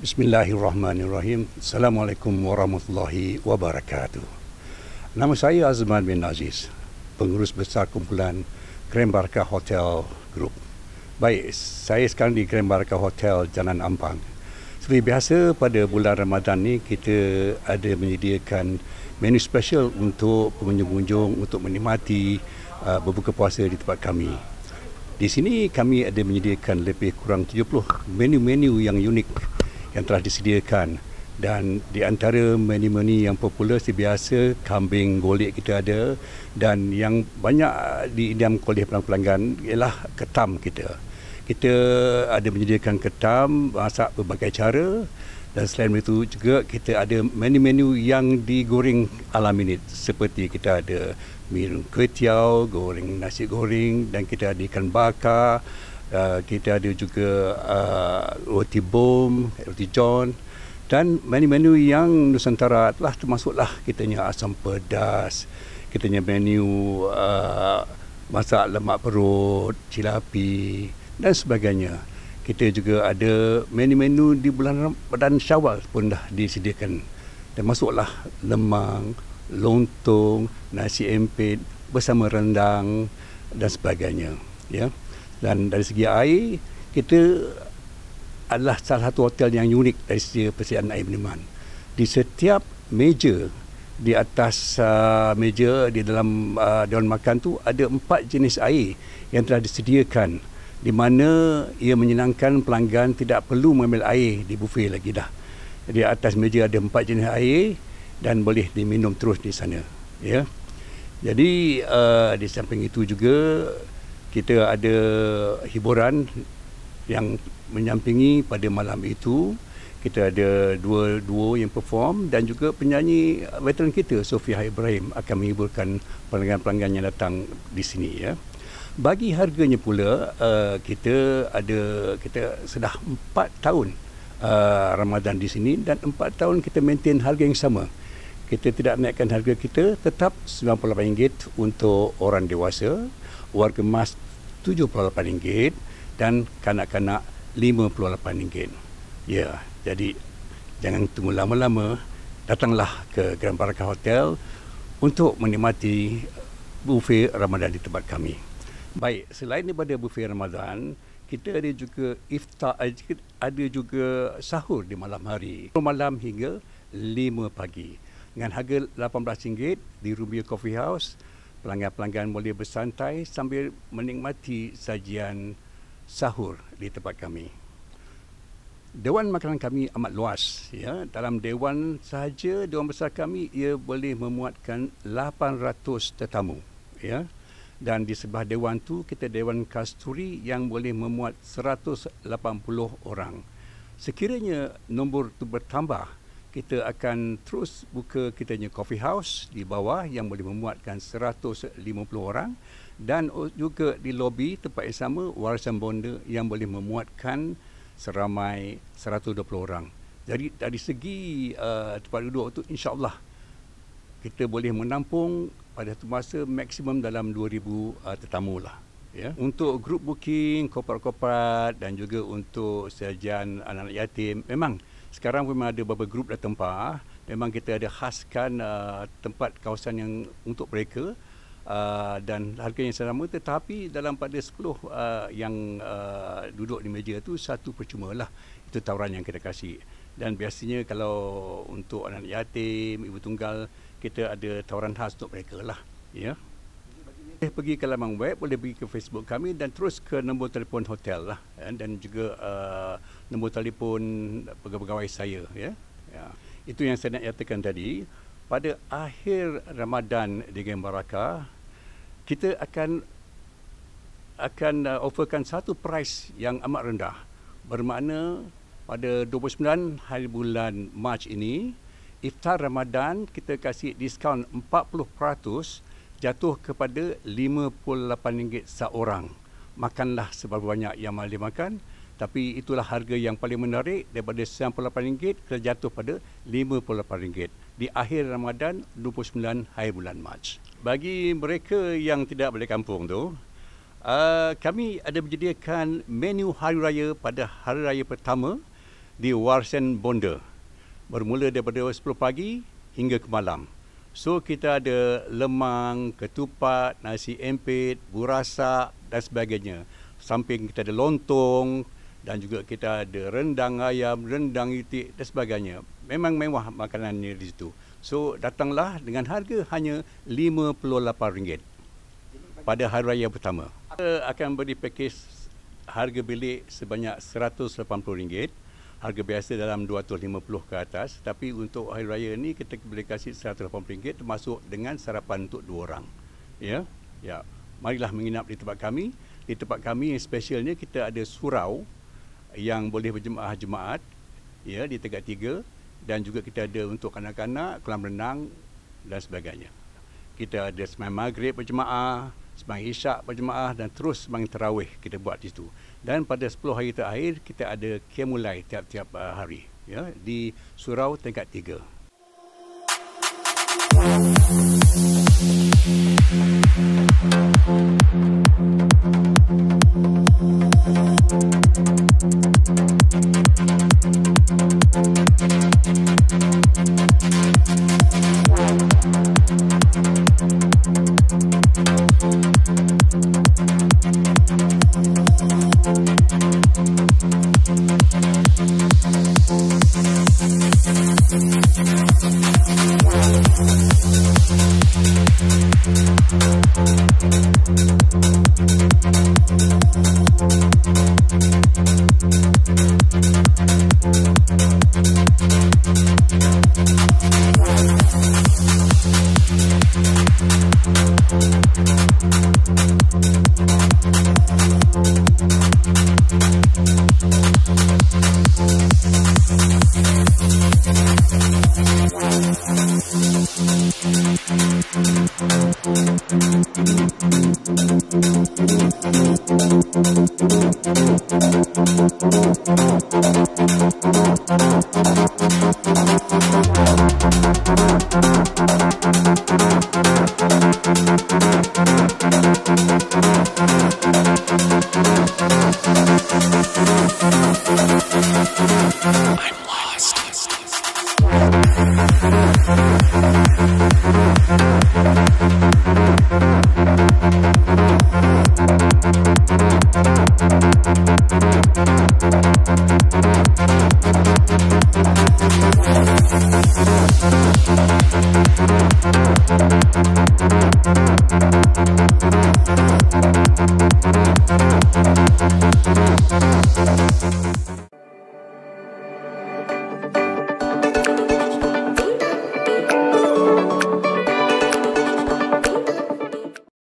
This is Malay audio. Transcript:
Bismillahirrahmanirrahim. Assalamualaikum warahmatullahi wabarakatuh. Nama saya Azman bin Aziz, pengurus besar kumpulan Grand Barakah Hotel Group. Baik, saya sekarang di Grand Barakah Hotel Jalan Ampang. Seperti biasa pada bulan Ramadan ni kita ada menyediakan menu special untuk pengunjung-pengunjung untuk menikmati berbuka puasa di tempat kami. Di sini kami ada menyediakan lebih kurang 70 menu-menu yang unik yang telah disediakan, dan di antara menu-menu yang popular seperti biasa kambing golek kita ada, dan yang banyak diidam oleh pelanggan ialah ketam kita. Kita ada menyediakan ketam masak berbagai cara, dan selain itu juga kita ada menu-menu yang digoreng ala minit, seperti kita ada minum kuih tiaw, goreng nasi goreng, dan kita ada ikan bakar. Kita ada juga roti bom, roti john, dan menu-menu yang Nusantara telah termasuklah kitanya asam pedas, kitanya menu masak lemak perut, cilapi dan sebagainya. Kita juga ada menu-menu di bulan Ramadan Syawal pun dah disediakan, termasuklah lemang, lontong, nasi empit bersama rendang dan sebagainya, ya. Dan dari segi air, kita adalah salah satu hotel yang unik dari segi persediaan air minuman. Di setiap meja, di atas meja di dalam dewan makan tu ada 4 jenis air yang telah disediakan, di mana ia menyenangkan pelanggan tidak perlu mengambil air di buffet lagi dah. Di atas meja ada 4 jenis air dan boleh diminum terus di sana, ya. Jadi di samping itu juga kita ada hiburan yang menyampingi pada malam itu. Kita ada dua duo yang perform, dan juga penyanyi veteran kita Sofia Ibrahim akan menghiburkan pelanggan-pelanggan yang datang di sini, ya. Bagi harganya pula, kita sudah 4 tahun Ramadan di sini, dan 4 tahun kita maintain harga yang sama. Kita tidak naikkan harga kita, tetap RM98 untuk orang dewasa, warga emas RM78 dan kanak-kanak RM58. Ya, jadi jangan tunggu lama-lama, datanglah ke Grand Barakah Hotel untuk menikmati buffet Ramadan di tempat kami. Baik, selain daripada buffet Ramadan, kita ada juga iftar, ada juga sahur di malam hari, malam hingga 5 pagi dengan harga RM18 di Rubia Coffee House. Pelanggan-pelanggan boleh bersantai sambil menikmati sajian sahur di tempat kami. Dewan makanan kami amat luas, ya. Dalam dewan sahaja, dewan besar kami ia boleh memuatkan 800 tetamu, ya. Dan di sebelah dewan tu kita dewan kasturi yang boleh memuat 180 orang. Sekiranya nombor tu bertambah, kita akan terus buka kitanya coffee house di bawah yang boleh memuatkan 150 orang, dan juga di lobi tempat yang sama warisan bonda yang boleh memuatkan seramai 120 orang. Jadi dari segi tempat duduk tu, insya-Allah kita boleh menampung pada satu masa maksimum dalam 2000 tetamu lah, ya. Untuk group booking, korporat-korporat, dan juga untuk sajian anak-anak yatim, memang sekarang memang ada beberapa grup dah tempah. Memang kita ada khaskan tempat kawasan yang untuk mereka, dan harga yang sama, tetapi dalam pada 10 yang duduk di meja tu, 1 percuma lah. Itu tawaran yang kita kasih. Dan biasanya kalau untuk anak yatim, ibu tunggal, kita ada tawaran khas untuk mereka lah, ya. Boleh pergi ke laman web, boleh pergi ke Facebook kami, dan terus ke nombor telefon hotel lah, dan juga nombor telefon pegawai saya, ya. Itu yang saya nak nyatakan tadi. Pada akhir Ramadan di Grand Barakah, kita akan offerkan satu price yang amat rendah. Bermakna pada 29 hari bulan Mac ini, iftar Ramadan kita kasih diskaun 40%, jatuh kepada RM58 seorang. Makanlah seberapa banyak yang boleh makan, tapi itulah harga yang paling menarik. Daripada RM98 kita jatuh pada RM58 di akhir Ramadan 29 hari bulan Mac. Bagi mereka yang tidak balik kampung tu, kami ada menyediakan menu hari raya pada hari raya pertama di Warsen Bonda. Bermula daripada 10 pagi hingga ke malam. So kita ada lemang, ketupat, nasi empit, burasak dan sebagainya. Samping kita ada lontong dan juga kita ada rendang ayam, rendang itik dan sebagainya. Memang mewah makanannya di situ. So datanglah dengan harga hanya RM58 pada hari raya pertama. Kita akan beri pakej harga bilik sebanyak RM180. Harga biasa dalam RM250 ke atas. Tapi untuk hari raya ni kita boleh kasih RM180 termasuk dengan sarapan untuk 2 orang. Ya. Ya. Marilah menginap di tempat kami. Di tempat kami yang specialnya kita ada surau yang boleh berjemaah Jumaat ya di Tegak 3 dan juga kita ada untuk kanak-kanak kolam renang dan sebagainya. Kita ada sembahyang maghrib berjemaah, sembahyang isyak berjemaah dan terus sembahyang tarawih kita buat di situ. Dan pada 10 hari terakhir kita ada qiyamul tiap-tiap hari ya di surau Tingkat 3.